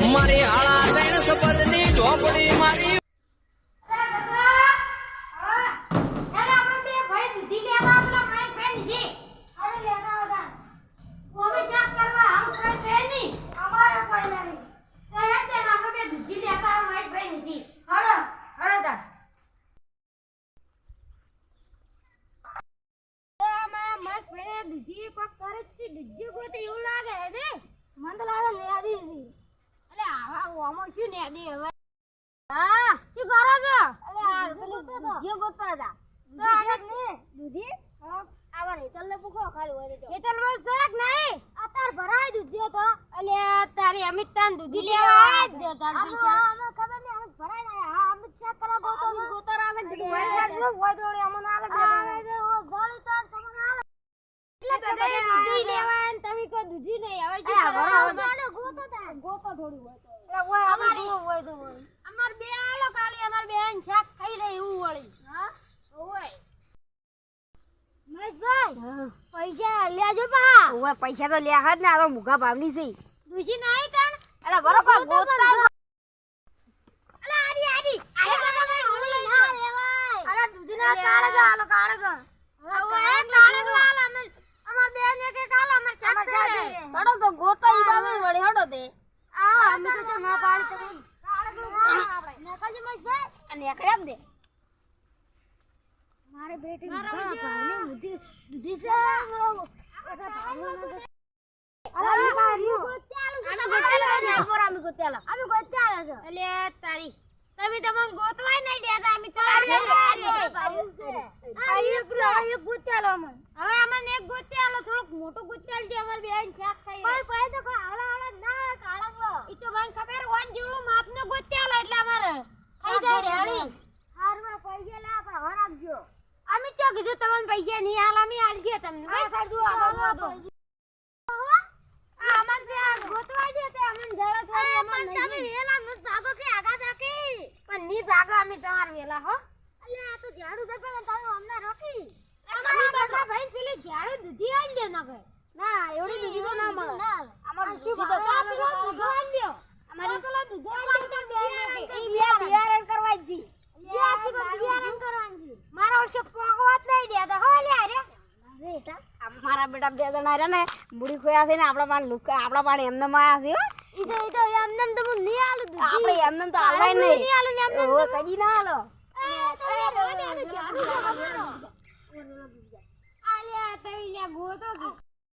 મારી આળા ત્રણ સપદની ઝોપડી મારી તારી અમિત તાન દૂધી લેવા દે તાર પૈસા ખબર નહી અમે ભરાઈ ના હા અમિત ચેક કરવા ગો તો ગોતર આવે દીધું હોય સાહેબ હોય દોડે અમને આલે બે ઓ ગોળી તાર તમને આલે એટલે બધાએ દૂધી લેવા અને તમે કો દૂધી નહીં હવે શું કરો ગોતો થોડી હોય તો એ હોય અમારી હોય તો હોય અમાર બે આલો કાલી અમાર બેન શાક ખાઈ લે એવું વળી હા હોય મહેશભાઈ પૈસા લેજો પા ઓય પૈસા તો લ્યા હદ ને આ તો મુગા ભાવની છે દૂજી નહીં તાણ અલા બરોબર ગોતતા અલા આરી તો તમે હોળી ના લેવાય અલા દૂધી ના કાળે ગા આલો કાળે ગા હવે એક કાળે ગા આલ અમે અમાર બેન એક કાલ અમાર ચાક છે હડો તો ગોતા ઈ બાબુ વળી હડો દે આ અમે તો ના પાડી તમે કાળે ગલું આપણે નકજી મહેશભાઈ અને એકડે દે મારે બેટી ભાઈને દૂધી છે અમે ચો કીધું તમને પૈસા નહીં હાલ અમે હાલ ગયા તમને આમન પે ગોતવા દે તે અમન જળો થોડી અમન નહીં તમે વેલા નું ભાગો કે આગા જાકી પણ ની ભાગો અમે તમાર વેલા હો અલે આ તો ઝાડુ દે પણ તમે અમને રોકી અમારી બાપા ભાઈ પેલી ઝાડુ દૂધી આલ દે નકે ના એવડી દૂધી તો ના મળે અમાર દૂધી તો સાપી દૂધો આલ દયો અમારી પેલો દૂધો આલ દે બે ઈ બે બિયારણ કરવા જી લે આખી બિયારણ કરવાની મારો ઓછો પોગવાત નહીં દેતા હો લે અરે મારા બેટા બે જણા રે ને બુડી ખોયા છે ને આપડા પાણ લુક આપડા પાણ એમને માયા છે ઈ તો એમને તો હું ની આલુ દૂધી આપણે એમને તો આલવાય નહીં ની આલુ ને એમને ઓ કદી ના આલો આલે આ તો લે ગોતો